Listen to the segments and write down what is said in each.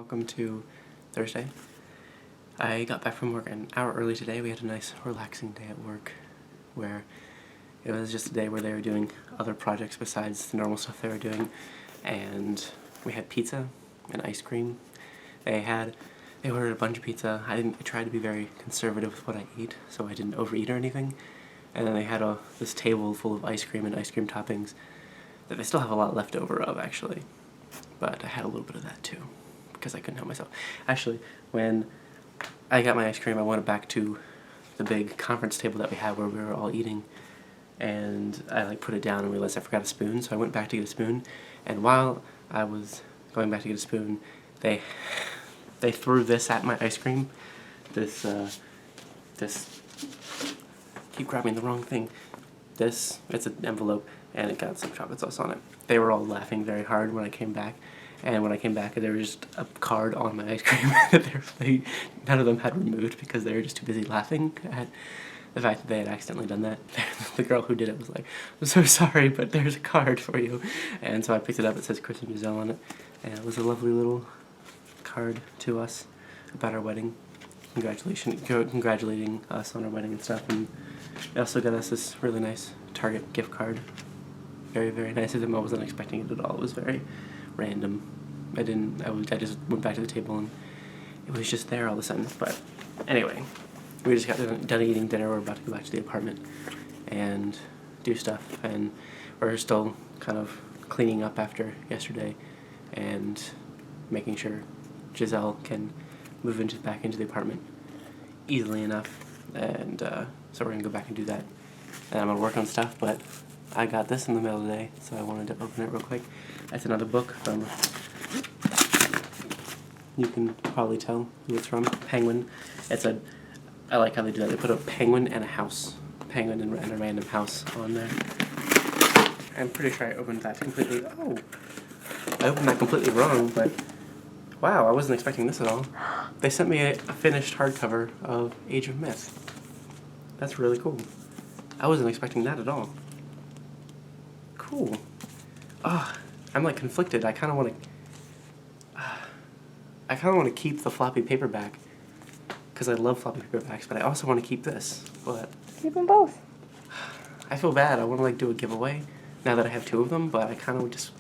Welcome to Thursday. I got back from work an hour early today. We had a nice relaxing day at work where it was just a day where they were doing other projects besides the normal stuff they were doing, and we had pizza and ice cream. They ordered a bunch of pizza. I tried to be very conservative with what I ate, so I didn't overeat or anything. And then they had this table full of ice cream and ice cream toppings that they still have a lot left over of, actually. But I had a little bit of that too, because I couldn't help myself. Actually, when I got my ice cream, I went back to the big conference table that we had where we were all eating, and I put it down and realized I forgot a spoon, so I went back to get a spoon, and while I was going back to get a spoon, they threw this at my ice cream. This keep grabbing the wrong thing. It's an envelope, and it got some chocolate sauce on it. They were all laughing very hard when I came back, and when I came back, there was just a card on my ice cream that none of them had removed because they were just too busy laughing at the fact that they had accidentally done that. The girl who did it was like, "I'm so sorry, but there's a card for you." And so I picked it up. It says Chris and Giselle on it, and it was a lovely little card to us about our wedding, congratulating us on our wedding and stuff. And they also got us this really nice Target gift card. Very, very nice of them. I wasn't expecting it at all. It was very random. I just went back to the table and it was just there all of a sudden. But anyway, we just got done eating dinner. We're about to go back to the apartment and do stuff, and we're still kind of cleaning up after yesterday and making sure Giselle can move back into the apartment easily enough. And so we're gonna go back and do that. And I'm gonna work on stuff, but I got this in the mail today, so I wanted to open it real quick. It's another book from, you can probably tell who it's from, Penguin. I like how they do that. They put a penguin and a house. Penguin and a random house on there. I'm pretty sure I opened that completely, I opened that completely wrong, but wow, I wasn't expecting this at all. They sent me a finished hardcover of Age of Myth. That's really cool. I wasn't expecting that at all. Cool. I'm conflicted. I kind of want to keep the floppy paperback because I love floppy paperbacks, but I also want to keep this. But keep them both. I feel bad. I want to do a giveaway now that I have two of them, but I kind of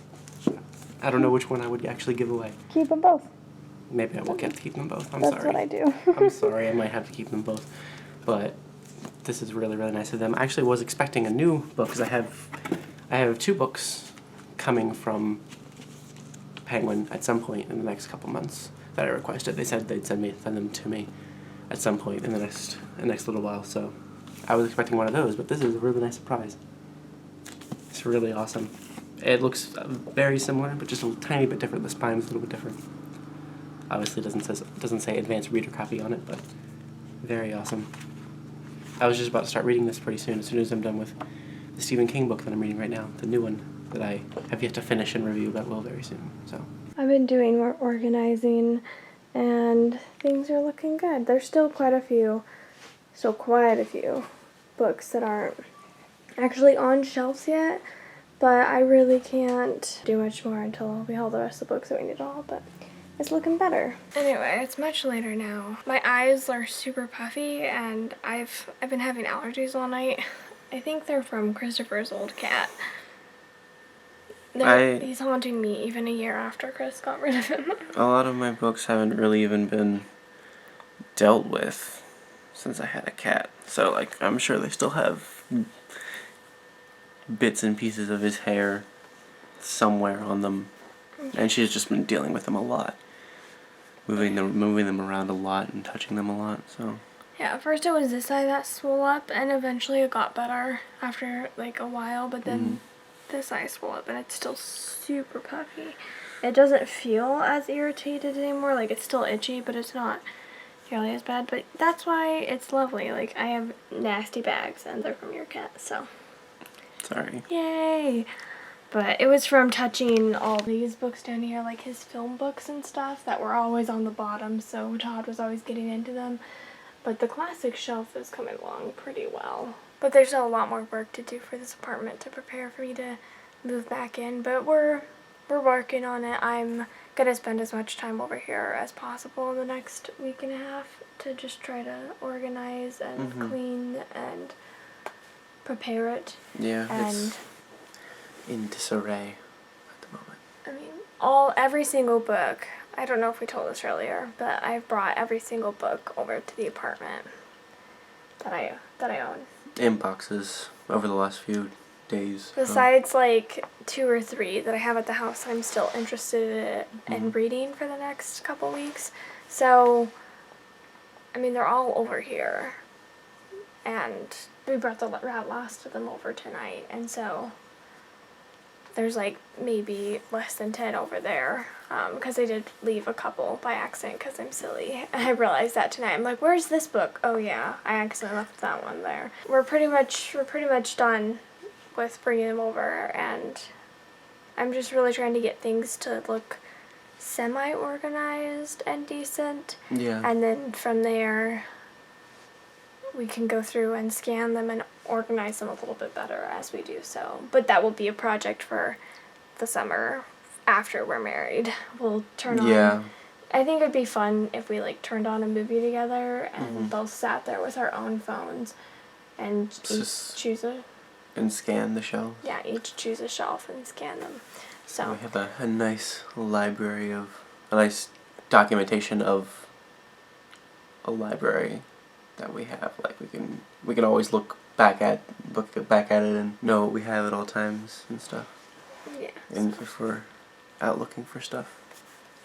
I don't know which one I would actually give away. Keep them both. Maybe I will get to keep them both. That's what I do. I'm sorry. I might have to keep them both, but this is really, really nice of them. I actually was expecting a new book because I have two books coming from Penguin at some point in the next couple months that I requested. They said they'd send them to me at some point in the next little while. So I was expecting one of those, but this is a really nice surprise. It's really awesome. It looks very similar, but just a tiny bit different. The spine's a little bit different. Obviously, it doesn't say advanced reader copy on it, but very awesome. I was just about to start reading this pretty soon as I'm done with the Stephen King book that I'm reading right now, the new one that I have yet to finish and review, but will very soon. So I've been doing more organizing, and things are looking good. There's still quite a few books that aren't actually on shelves yet, but I really can't do much more until we haul the rest of the books that we need to haul, but it's looking better. Anyway, it's much later now. My eyes are super puffy, and I've been having allergies all night. I think they're from Christopher's old cat. He's haunting me even a year after Chris got rid of him. A lot of my books haven't really even been dealt with since I had a cat. So, I'm sure they still have bits and pieces of his hair somewhere on them. And she's just been dealing with them a lot. Moving them around a lot and touching them a lot, so. Yeah, first it was this eye that swelled up, and eventually it got better after a while, but then this eye swelled up, and it's still super puffy. It doesn't feel as irritated anymore, it's still itchy, but it's not nearly as bad, but that's why it's lovely. I have nasty bags, and they're from your cat, so. Sorry. Yay! But it was from touching all these books down here, his film books and stuff that were always on the bottom, so Todd was always getting into them. But the classic shelf is coming along pretty well. But there's still a lot more work to do for this apartment to prepare for me to move back in, but we're working on it. I'm gonna spend as much time over here as possible the next week and a half to just try to organize and clean and prepare it. Yeah, and it's in disarray at the moment. I mean, every single book. I don't know if we told this earlier, but I've brought every single book over to the apartment that I own. In boxes over the last few days. Besides like 2 or 3 that I have at the house, I'm still interested in reading for the next couple weeks. So, I mean, they're all over here, and we brought the last of them over tonight, and so there's like maybe less than 10 over there, because I did leave a couple by accident because I'm silly. And I realized that tonight. I'm like, where's this book? Oh yeah, I accidentally left that one there. We're pretty much done with bringing them over, and I'm just really trying to get things to look semi-organized and decent. Yeah. And then from there, we can go through and scan them and organize them a little bit better as we do so. But that will be a project for the summer after we're married. We'll turn on... Yeah. I think it'd be fun if we like turned on a movie together and both sat there with our own phones and each choose a... And scan the shelves. Yeah, each choose a shelf and scan them. So we have a nice library of... a nice documentation of a library that we have. Like, we can always look back at it and know what we have at all times and stuff. Yeah. And if we're out looking for stuff.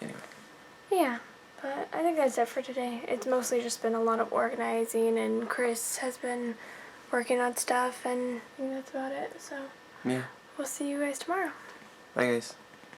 Anyway. Yeah, but I think that's it for today. It's mostly just been a lot of organizing, and Chris has been working on stuff, and I think that's about it. So Yeah. we'll see you guys tomorrow. Bye, guys.